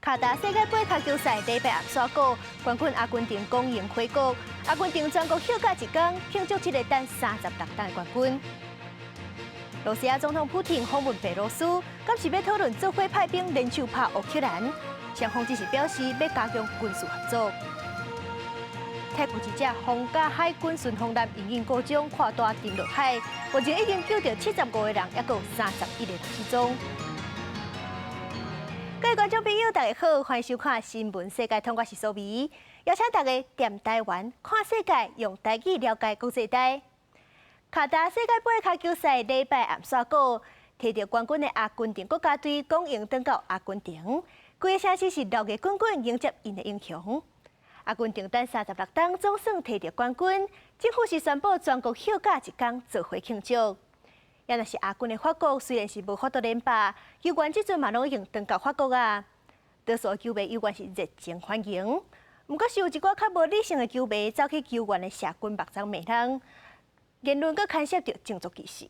卡达世界杯脚球赛礼拜暗刷过，冠军阿根廷恭迎回国。阿根廷全国休假一天，庆祝这个等36档的冠军。罗西亚总统普京访问白罗斯，敢是要讨论做伙派兵联手拍乌克兰？双方只是表示要加强军事合作。泰国记者皇家海军顺风舰营运过奖跨大沉落海，目前已经救到75个人，也有31个人失踪。各位观众朋友，大家好，欢迎收看《新闻世界通》，我是苏眉，邀请大家踮台湾看世界，用台语了解国际台。卡达世界杯脚球赛礼拜暗刷过，摕到冠军的阿根廷国家队恭迎登到阿根廷，规个城市是热烈滚滚迎接因的英雄。阿根廷等36档总算摕到冠军，政府是宣布全国休假一天做伙庆祝。也若是亚军的法国，虽然是无法度连霸，球员即阵嘛拢已经登到法国啊。多数球迷依然是热情欢迎，不过是有一寡较无理性的球迷走去球员的社群目中骂人，言论佫牵涉到种族歧视。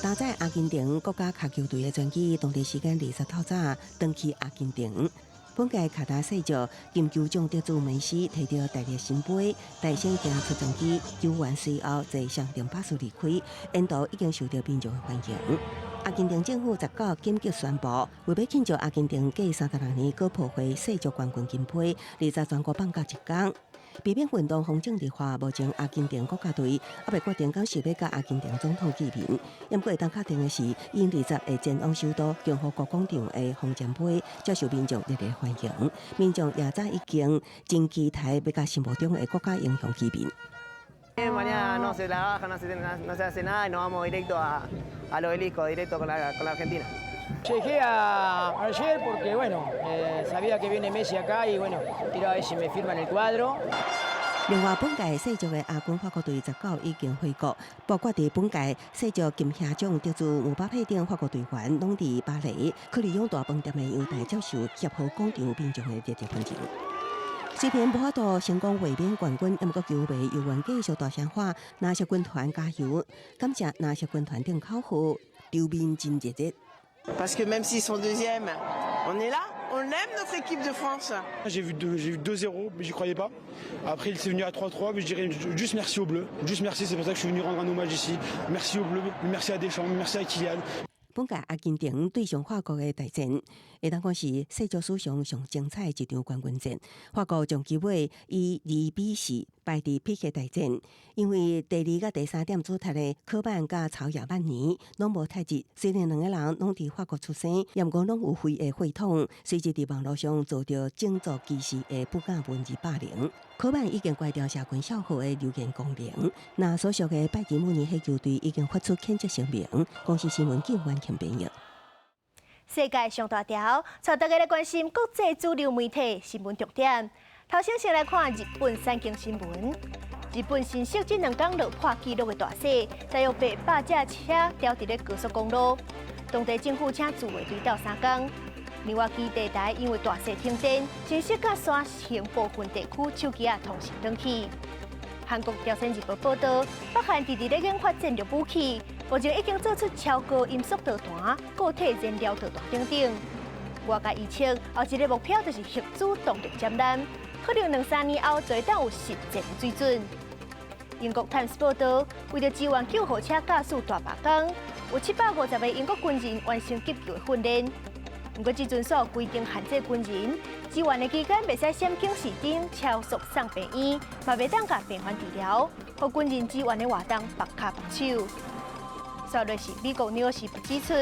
搭载阿根廷国家脚球队的专机，当地时间20号早登去阿根廷。本届卡达世足金球奖得主梅西摕到大力神杯，大胜行出战机，球员随后坐上电巴士离开，沿途已经受到民众的欢迎。阿根廷政府19紧急宣布，为要庆祝阿根廷继36年搁抱回世足冠军金杯，20全国放假一天。避免运动风政治化，目前阿根廷国家队还未决定讲是要甲阿根廷总统见面。不过，当确定的是，因20会前往首都共和国广场的红箭杯，接受民众热烈欢迎。民众也早已经真期待要甲心目中的国家英雄见面。Mañana no se trabaja, no se hace nada y nos vamos directo al obelisco, directo con la Argentina. Llegué ayer porque, bueno, sabía que viene Messi acá y, bueno, quiero a ver si me firman el cuadro. 另外，本届世足的亚军法国队19已经回国，包括伫本届世足金靴奖得主姆巴佩等法国队员，拢伫巴黎克里永大饭店的优待接受协和广场民众的热烈欢迎。虽然无法度成功卫冕冠军，不过球迷犹原继续大声喊“拿小军团加油”，感谢拿小军团顶口号，场面真热烈。Parce que même s'ils sont deuxièmes, on est là, on aime notre équipe de France. J'ai vu 2-0, mais j'y croyais pas. Après, il s'est venu à 3-3, mais je dirais juste merci aux Bleus. Juste merci, c'est pour ça que je suis venu rendre un hommage ici. Merci aux Bleus, merci à Deschamps, merci à Kylian. 本届阿根廷对上法国的大战，会当讲是世足史上上精彩一场冠军战。法国将机会以2-4败伫 PK 大战，因为第2甲第3点主踢的科曼甲曹亚曼尼拢无太热。虽然两个人拢伫法国出生，不过拢有非的血统，随即伫网络上遭到种族歧视的不雅文字霸凌。科曼已经关掉社群小号的留言功能，那所属的拜仁慕尼黑球队已经发出谴责声明，公司新闻救援请朋友。世界上大条，带大家来关心国际主流媒体新闻重点。头先来看日本三经新闻。日本新式这2天落破纪录的大雪，大约800架车吊伫咧高速公路。当地政府请自卫队到3天。另外，基地台因为大雪停电，新式甲山形部分地区手机通讯断去。韩国朝鲜日报报道，北韩直直咧研发战略武器，目前已经做出超高音速导弹、固体燃料导弹等等。外界预测，后一个目标就是核子动力展览，可能2-3年后就会当有实战水准。英国 Times 报道，为了支援救护车驾驶大罢工，有750个英国军人完成急救的训练。不过，这阵所有规定限制军人支援的期间，袂使闪警视灯、超速送病院，嘛袂当甲病患治疗，互军人支援的活动绑脚绑手。稍落是美国《纽约时报》指出，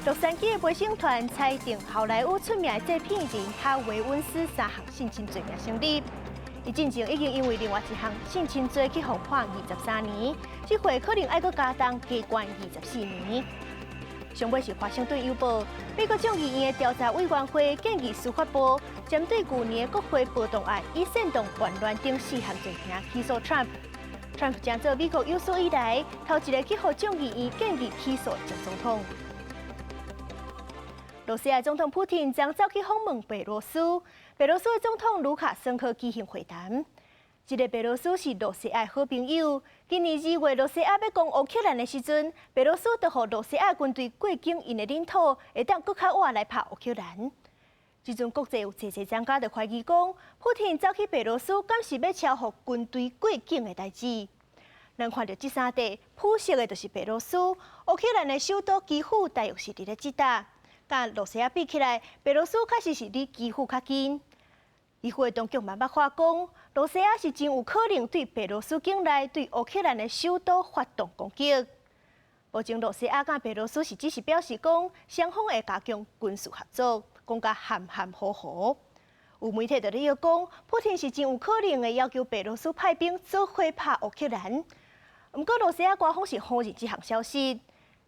洛杉矶的陪审团裁定好莱坞出名的制片人哈维·温斯3项性侵罪名成立。伊进前已经因为另外1项性侵罪去互判23年，这回可能要搁加重加关24年。上尾是《华盛顿邮报》，美国众议院的调查委员会建议司法部针对去年国会暴动案以煽动叛乱等4项罪名起诉 Trump。Trump 将做美国有史以来头一个去互众议院建议起诉前总统。罗西亚总统普京将走去访问白罗斯，白罗斯的总统卢卡申科举行会谈。这个白罗斯是罗西亚好朋友。今年2月，罗西亚要攻乌克兰的时阵，白罗斯就予罗西亚军队过境因的领土，会当更较晚来拍乌克兰。即阵国际有侪侪专家就怀疑讲，普丁走去白罗斯，敢是要超乎军队过境的代志。咱看到这三地，普色的就是白罗斯，乌克兰的首都基辅大约是伫咧即搭，甲罗西亚比起来，白罗斯确实是离基辅较近。议会当局嘛捌话讲，罗西亚是真有可能对白罗斯境内对乌克兰的首都发动攻击。目前罗西亚甲白罗斯只是表示讲，双方会加强军事合作。讲甲含含糊糊，有媒体就咧讲，普丁是真有可能会要求白罗斯派兵做伙拍乌克兰。不过，罗西亚官方是否认这项消息。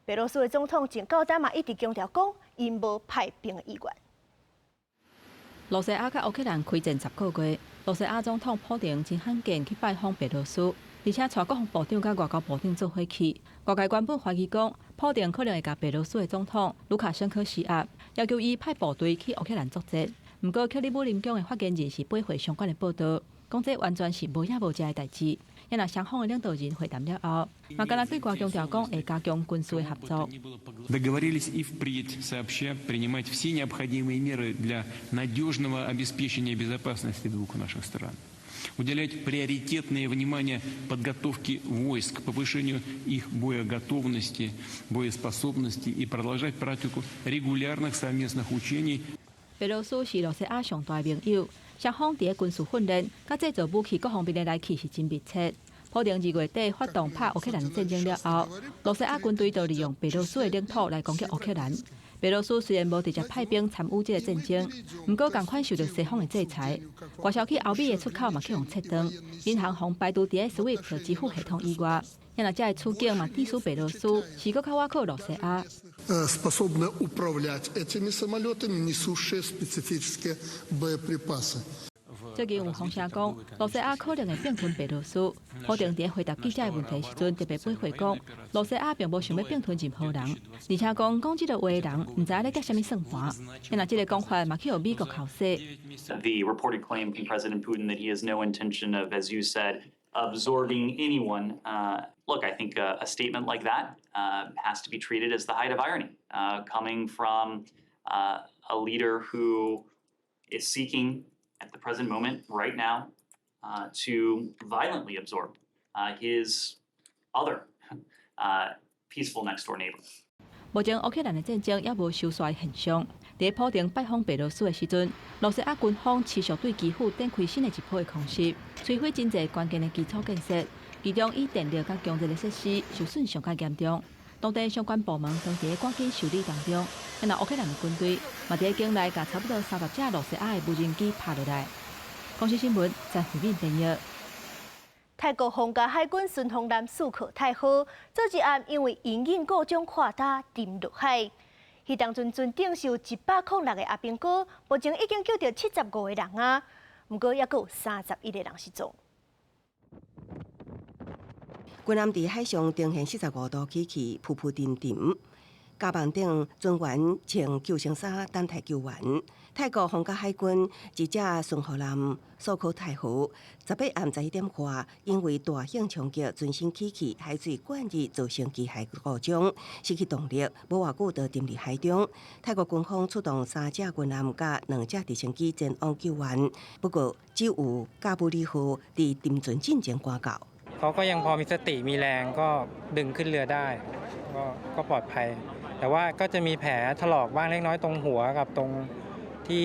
白罗斯的总统前到嘛一直强调讲，因无派兵的意愿。罗西亚甲乌克兰开战10个月，罗西亚总统普丁真罕见去拜访白罗斯，而且带国防部长甲外交部长做伙去。外界原本怀疑讲，普丁可能会甲白罗斯的总统卢卡申科施压，要求伊派部队去乌克兰作战。不过，克里姆林宫的发言人是驳回相关的报道，讲这完全是无影无迹的代志。也若双方的领导人会谈了后，嘛敢若对外强调讲会加强军事的合作。Договорились и впредь сообща принимать все необходимые меры для надежного обеспечения безопасности двух наших стран. Уделять приоритетное внимание подготовке войск, повышению их боеготовности, боеспособности и продолжать практику регулярных совместных учений. 白罗斯是罗西亚上大盟友，双方伫军事训练、甲制造武器各方面的来去是真密切。普丁2月底发动拍乌克兰战争了后，罗西亚军队就利用白罗斯的领土来攻击乌克兰。白罗斯虽然无直接派兵参与这个战争，不过同款受到西方的制裁，外销去欧美的出口嘛去互切断，银行从排除伫 SWIFT 支付系统以外，因为这个处境嘛抵属白罗斯，是搁较瓦靠罗西亚。способны управлять этими самолетами, несущие специфические боеприпасы. 最近有风声讲，罗西亚可能会并吞白罗斯。普丁伫回答记者的问题时阵，特别驳回讲，罗西亚并无想要并吞任何人，而且讲这个话的人唔知咧夹什么算盘。因为这个讲法嘛去互美国考试。The reported claim from President Putin that he has no intention of, as you said, absorbing anyone. Look, I think a statement like that has to be treated as the height of irony, coming from a leader who is seeking at the present moment, right now, to violently absorb his other peaceful next-door neighbor. 目前乌克兰的战争也无收煞的现象。伫普丁拜访白罗斯的时阵，罗西亚军方持续对基辅展开新的一波的空袭，摧毁真侪关键的基础建设，其中以电力甲供热的设施受损上较严重。当地相关部门当伫赶紧修理当中，因为乌克兰的军队嘛伫境内甲差不多30架罗西亚的无人机拍落来。公司新闻在回面订阅。泰国皇家海军巡防舰4号太号，这一暗因为隐隐各种扩大沉落海。迄当阵船顶是有106个阿兵哥，目前已经救到75个人啊，不过还阁有31个人失踪。军舰伫海上呈现45度起起，浮浮沉沉。甲板顶船员穿救生衫等待救援。泰国皇家海军一只巡河舰苏科太湖，18暗11点外，因为大型冲击船身起起，海水灌入造成机械故障，失去动力，无偌久就沉入海中。泰国军方出动3只军舰甲2只直升机前往救援，不过只有加布里号伫沉船进前赶到。เขาก็ยังพอมีสติมีแรงก็ดึงขึ้นเรือได้ก็ปลอดภัยแต่ว่าก็จะมีแผลถลอกบ้างเล็กน้อยตรงหัวกับตรงที่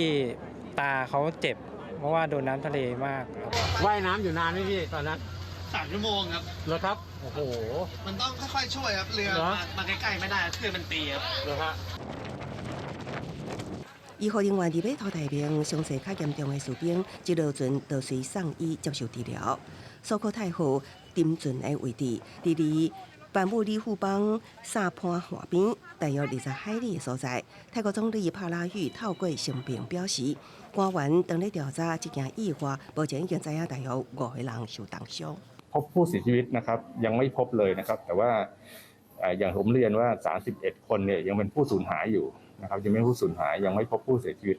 ตาเขาเจ็บเพราะว่าโดนน้ำทะเลมากว่ายน้ำอยู่นานไหมพี่ตอนนั้น3 ชั่วโมงครับเหรอครับโอ้โหมันต้องค่อยๆช่วยครับเรือมาใกล้ๆไม่ได้คลื่นมันตีครับเหรอครับ医护人员伫码头待命，伤势较严重的士兵一落船就随送医接受治疗。苏科太湖沉船的位置，离班布里富邦沙滩岸边大约20海里的所在。泰国总理帕拉育透过声明表示，官员正在调查这件意外，目前已经知影大约5个人受重伤。พบผู้เสียชีวิตนะครับยังไม่พบเลยนะครับแต่ว่าอย่างผมเรียนว่า31คนเนี่ยยังเป็นผู้สูญหายอยู่นะครับยังไม่ผู้สูญหายยังไม่พบผู้เสียชีวิต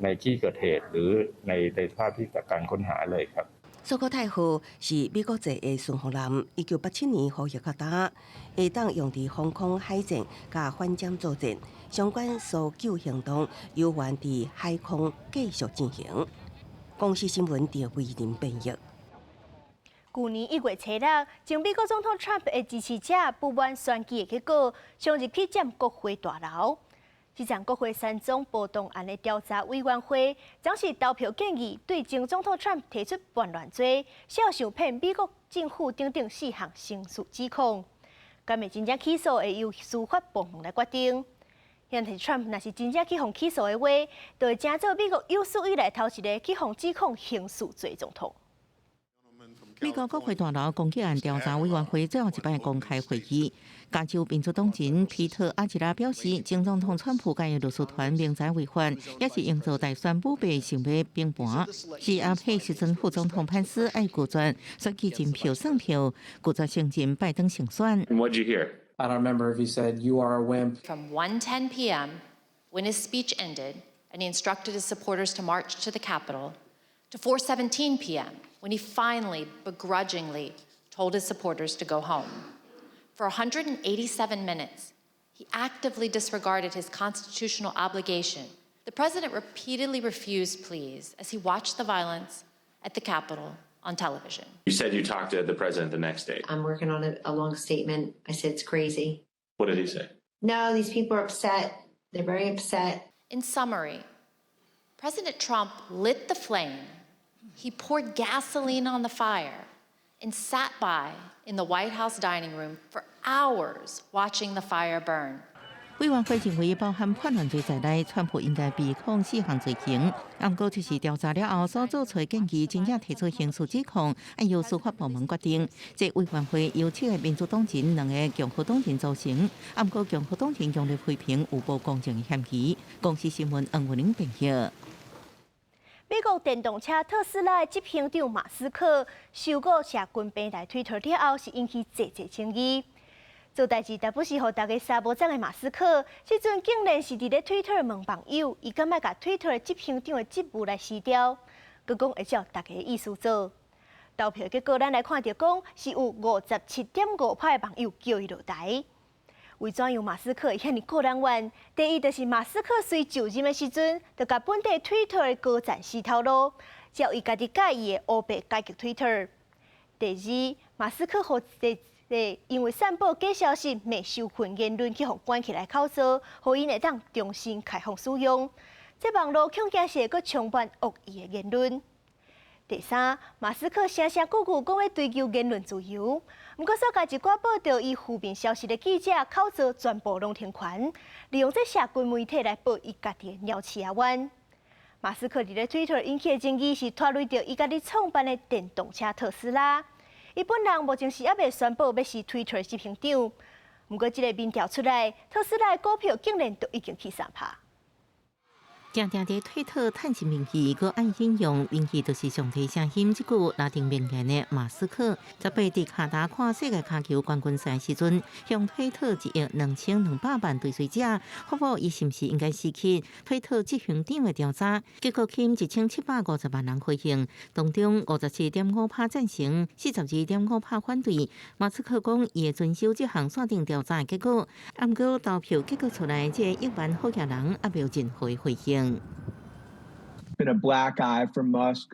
ในที่เกิดเหตุหรือในสภาพที่จากการค้นหาเลยครับ苏苏国太后是美国籍的顺服男，1987年服役卡达，下当用伫防空海战甲反潜作战，相关搜救行动由原伫海空继续进行。公司新闻第为您编译。去年1月7日，前美国总统 Trump 的支持者不满选举的结果，上日去占国会大楼。这场国会山庄暴动案的调查委员会，将是投票建议对前总统 Trump 提出叛乱罪、涉受骗美国政府等4项刑事指控。敢会真正起诉，会由司法部门来决定。现在 Trump 若是真正去互起诉的话，就会成做美国有史以来头一个去互指控刑事罪总统。美国国会大楼攻击案调查委员会最后一摆公开会议，加州民主党人皮特·阿吉拉表示，前总统川普介入律师团明知违法，也是营造大选舞弊想要平盘。是阿佩时阵副总统潘斯爱拒绝选举人票算票，拒绝承认拜登胜选。What'd you hear? I don't remember if he said you are a wimp. From 1:10 p.m., when his speech ended, and he instructed his supporters to march to the Capitol, to 4:17 p.m. when he finally, begrudgingly, told his supporters to go home. For 187 minutes, he actively disregarded his constitutional obligation. The president repeatedly refused pleas as he watched the violence at the Capitol on television. You said you talked to the president the next day. I'm working on a long statement. I said it's crazy. What did he say? No, these people are upset. They're very upset. In summary, President Trump lit the flame. He poured gasoline on the fire and sat by in the White House dining room for hours watching the fire burn. 委员会认为，包含叛乱罪在内，川普应该被控4项罪行。不过，这是调查了后所做出的建议，真正提出刑事指控，按由司法部门决定。这委员会由7个民主党人、2个共和党人组成。不过，共和党人用力批评有无公正的嫌疑。公司新闻黄文玲编译。美国电动车特斯拉的执行长马斯克收购社群平台 Twitter 了后，是引起济争议。做代志，但不是互大家沙无赞的马斯克，即阵竟然是伫咧 Twitter 问网友，伊敢要甲 Twitter 的执行长的职务来撕掉，佮讲会照大家的意思做。投票结果，咱来看到讲是有57.5%的网友叫伊落台。为怎样马斯克会遐尼个人怨？第一，就是马斯克随就任的时阵，就甲本地 Twitter 的高层洗头路，叫伊家己介意的乌白改革 Twitter。第二，马斯克互因为散布假消息、未受训言论去互关起来口罩，互因会当重新开放使用。这网络恐惊是会充满恶意的言论。第三，马斯克声声句句讲要追求言论自由，不过所甲一寡报道伊负面消息的记者口罩全部拢停权，利用这社群媒体来报伊家己的鸟鼠仔冤。马斯克伫咧 Twitter 引起的争议是拖累到伊家己创办的电动车特斯拉。伊本人目前是还未宣布要是 Twitter 执行长，不过这个民调出来，特斯拉的股票竟然都已经起3%。常常在推特探寻名气，佮爱引用名气就是上帝声音这句拉丁名言的马斯克，18日卡达看世界卡球冠军赛时阵，向推特1亿2200万追随者发布伊是毋是应该失去推特执行长的调查，结果吸引1750万人回应，当中57.5%赞成，42.5%反对。马斯克讲伊会遵守这项线定调查的结果，不过投票结果出来，这1万好野人也没有任何回应。Been a black eye for Musk,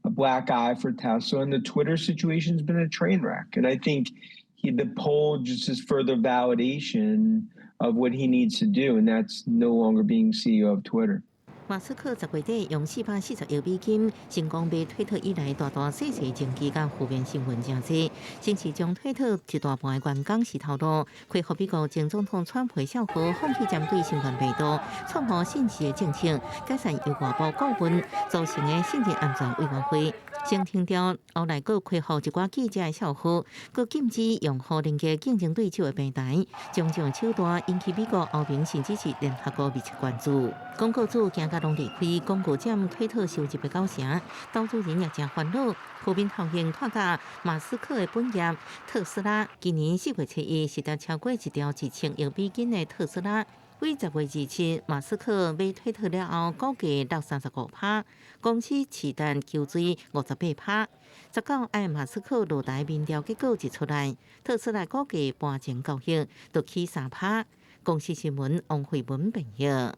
a black eye for Tesla, and the Twitter situation's been a train wreck. And I think the poll just is further validation of what he needs to do, and that's no longer being CEO of Twitter. 马斯克10月底用440亿美金成功买推特以来大细细政绩甲负面新闻真多，甚至将推特一大半的员工是头路，开互美国前总统川普效果放弃针对新冠病毒创造信息的政策，改善由外部顾问组成的信息安全委员会。先停掉后来佫开互一寡记者的效果，佫禁止用互人家竞争对手的平台，种种手段引起美国欧盟甚至是联合国密切关注。广告主惊甲拢离开，广告占推特收入的90%，投资人也真烦恼。负面效应看到马斯克的本业特斯拉，今年4月7日是得超过1兆1,000亿美金的特斯拉。为10月27日，马斯克买推特了后，股价落35%，公司持单求追58%。19日，马斯克落台民调结果一出来，特斯拉股价盘前交易就起3%。公司新闻王慧文报道。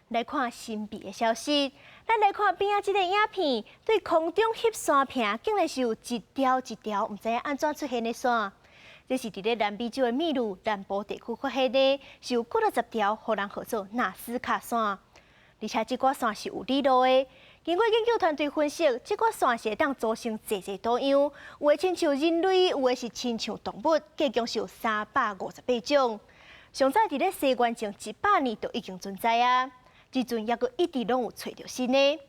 来看新币的消息，咱来看边仔即个影片，对空中翕山屏，竟然是有一条一条，唔知影安怎出现的线。这是伫咧南美洲的秘鲁南部地区发现的，是有几了10条，互人号做纳斯卡线，而且这挂线是有理路的。经过研究团队分析，这挂线是会当组成多多样，有的亲像人类，有的是亲像动物，计共是有358种。上早伫咧西元前100年就已经存在啊。至阵也阁一直拢有找到新的，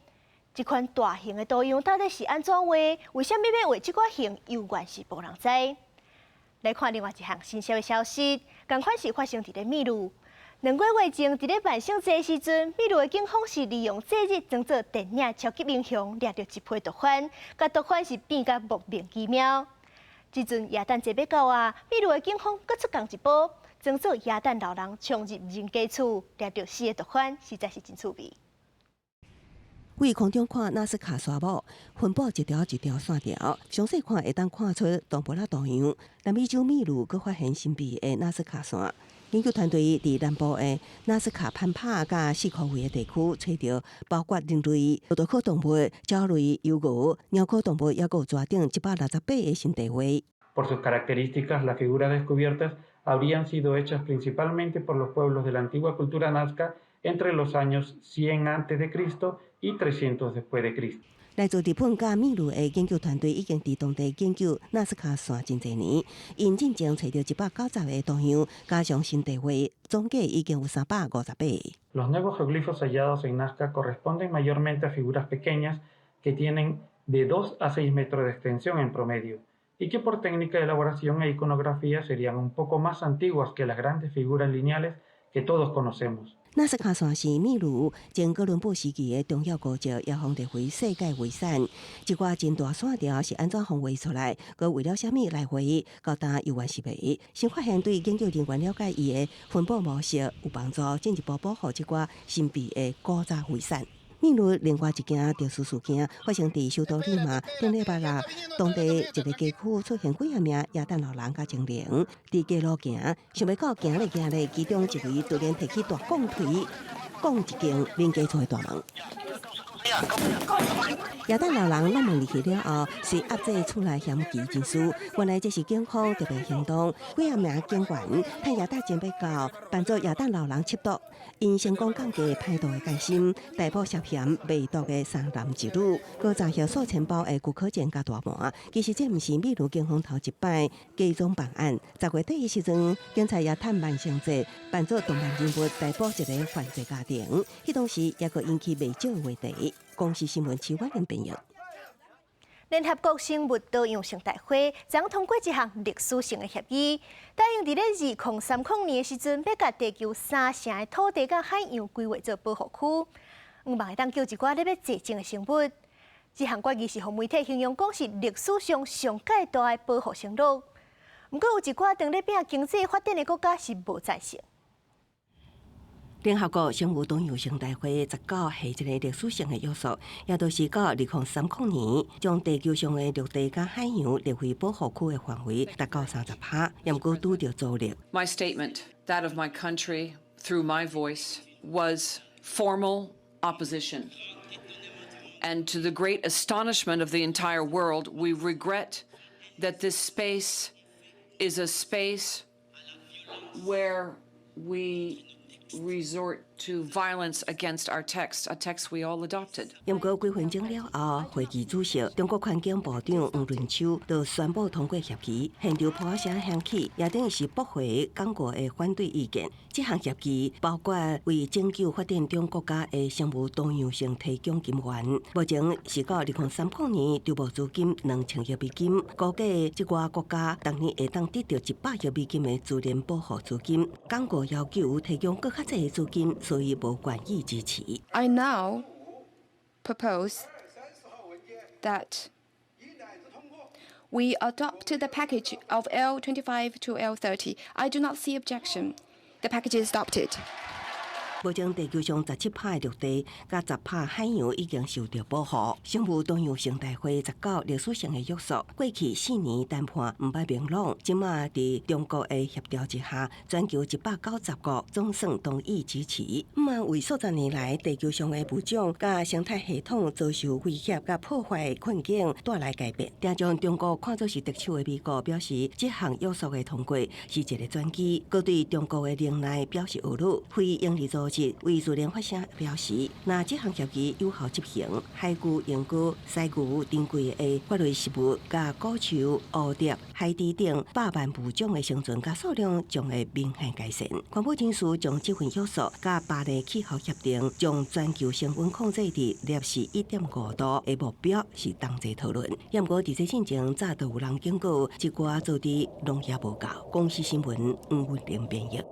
这款大型的多样到底是安怎画？为什么要画这款形？永远是无人知。来看另外一项新鲜的消息，同款是发生伫咧秘鲁。2个月前，伫咧万圣节的时阵，秘鲁的警方是利用这日装作电影超级英雄，掠到一批毒贩，甲毒贩是变甲莫名其妙。这阵耶诞节要到啊，秘鲁的警方阁出工一步。装作耶诞老人冲入人家厝，掠到4个毒贩，实在是真趣味。为空中看纳斯卡沙漠，分布一条一条线条，详细看会当看出动物啦多样。南美洲秘鲁阁发现神秘的纳斯卡线。研究团队伫南部的纳斯卡攀帕甲4科位的地区，找到包括人类、多科动物、鸟类、游鱼、鸟科动物，也有抓定168个新地位。Por sus características, las figuras descubiertas habrían sido hechas principalmente por los pueblos de la antigua cultura nazca entre los años 100 a.C. y 300 después de Cristo. 来自日本甲秘鲁的研究团队已經伫當地研究納斯卡線真濟年，因進前找到190個多樣，加上新地位，總計已經有358個。Los nuevos geoglifos hallados en Nazca corresponden mayormente a figuras pequeñas que tienen de 2 a 6 metros de extensión en promedio, y que por técnica de elaboración e iconografía serían un poco más antiguas que las grandes figuras lineales que todos conocemos. 纳斯卡线是秘鲁前哥伦布时期的重要古迹，也被列为世界遗产。一挂真大线条是安怎画出来？佮为了啥物来画？高达又原是袂。新发现对研究人员了解伊的分布模式有帮助，进一步保护这挂神秘的古早遗产。秘鲁另外一件特殊事件发生伫首都利马顶礼拜六，当地一个街区出现几名耶诞老人甲精灵伫街路行，想要到行咧，其中一位突然提起大钢锤，讲一件民间厝的大梦。耶诞老人拢问入去了后，是压制厝内嫌奇真事。原来这是警方特别行动，几啊名警员趁耶诞节要到，扮作耶诞老人緝毒。因成功降低歹徒的戒心，逮捕涉嫌卖毒的3男1女，佮查获数千包的骨科件甲大麻。其实这毋是秘鲁警方头一摆假装办案。10月底的时阵，警察也趁万圣节扮作动漫人物逮捕一个犯罪家庭，迄当时也佮引起未少话题。公司新闻徐婉玲编译。联合国生物多样性大会将通过一项历史性的协议，答应伫咧2030年的时阵，要甲地球3成的土地甲海洋规划做保护区，希望会当救一寡咧要绝种的生物。这项决议是互媒体形容讲是历史上上界大的保护承诺。不过有一寡当咧拼经济发展的国家是无赞成。联合国生物多样性大会19系一个历史性的约束，也就是到2030年，将地球上的陆地甲海洋列为保护区的范围达到30%，也毋过拄着阻力。My statement, that of my country, through my voice, was formal opposition. And to the great astonishment of the entire world, we regret that this space is a space where we resort to violence against our text, a text we all adopted. 不过几分钟了后，会议主席中国环境部长黄润秋就宣布通过协议，现场炮声响起，也等于是驳回港国的反对意见。这项协议包括为拯救发展中国家的生物多样性提供金援，目前是到2030年筹募资金2000亿美金，估计这个国家当年会当得到100亿美金的自然保护资金。港国要求提供更较济的资金，所以无愿意支持。I now propose that we adopt the package of L25 to L30. I do not see objection. the packages adopted. 目前地球上17趴的陆地，甲10趴海洋已经受到保护。商务东洋生态会19历史性的约束，过去4年谈判毋捌明朗，即马伫中国的协调之下，全球190国总算同意支持。为数10年来地球上的物种甲生态系统遭受威胁甲破坏的困境带来改变，定将中国看作是敌手的美国表示，这项约束的通过是一个转机，佮对中国的领内表示侮辱。非营利组织为自然发声表示，若这项协议有效执行，海龟、盐龟、鳃鱼、珍贵的各类食物、甲古树、蝴蝶、海底等百万物种的生存甲数量将会明显改善。环保人士将这份约束甲巴黎气候协定将全球升温控制伫-1.5度的目标是同齐讨论。不过，伫这进前早都有人警告，一寡做伫农业无够。公司新闻黄文玲编译。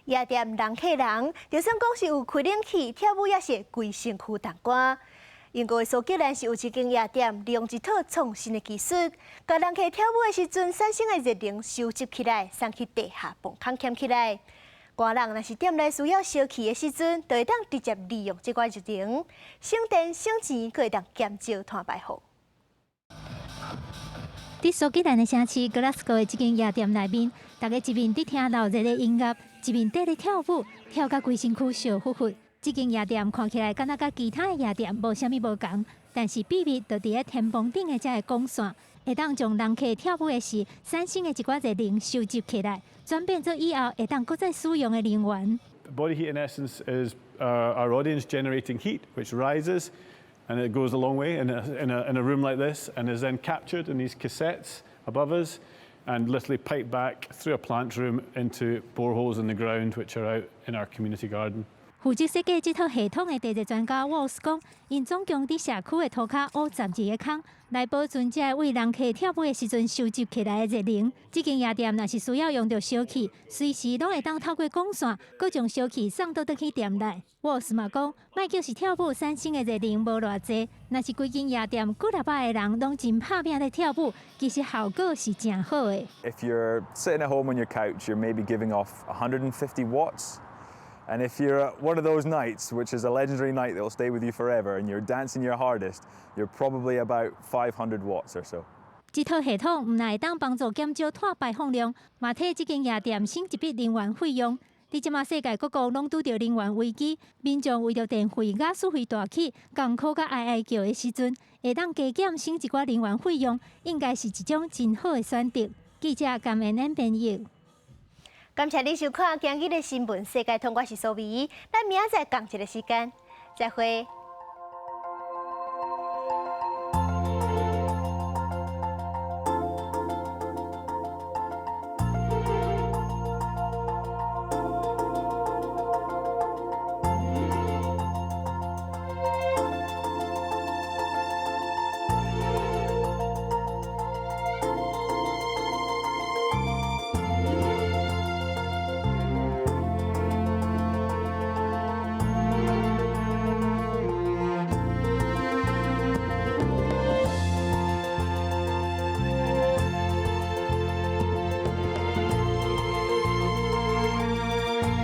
夜店人客人，就算讲是有开冷气，跳舞也是规身躯冻寒。英国的苏格兰是有一间夜店，利用一套创新的技术，甲人客跳舞的时阵产生的热能收集起来，送去地下泵空捡起来。歌人若是店内需要烧气的时阵，就会当直接利用这款热能，省电省钱，佫会当减少碳排放。伫苏格兰的城市 Glasgow 的一间夜店内面，大家一面伫听闹热的音乐，一面伫咧跳舞，跳甲规身躯烧乎乎。这间夜店看起来敢若甲其他的夜店无啥物无共，但是秘密就伫咧天棚顶的这个光线，会当将人客跳舞的时产生的一寡热能收集起来，转变做以后会当搁再使用的能源。Body heat, in essence, is our audience generating heat, which rises, and it goes a long way in a room like this, and is then captured in these cassettes above us, and literally piped back through a plant room into boreholes in the ground, which are out in our community garden. 负责设计这套系统的地质专家沃斯讲，因总共伫社区的涂骹挖12个坑，来保存这为人客跳舞的时阵收集起来的热能。这间夜店若是需要用到烧气，随时拢会当透过光线，搁将烧气送倒去店内。沃斯嘛讲，莫叫是跳舞产生的热能无偌济，若是规间夜店几6百个人拢真拍拼咧跳舞，其实效果是真好的。If you're sitting at home on your couch, you're maybe giving off 150 watts. And if you're at one of those nights, which is a legendary night that will stay with you forever, and you're dancing your hardest, you're probably about 500 watts or so. 这套系统唔但会当帮助减少碳排放量，嘛替这间夜店省一笔能源费用。伫即马世界各国拢拄着能源危机，民众为着电费雅输费大起，艰苦甲哀哀叫的时阵，会当加减省一寡能源费用，应该是一种真好的选择。记者甘恩恩编译。感谢你收看今日的新闻世界通，我是苏薇，咱明仔载同一个时间再会。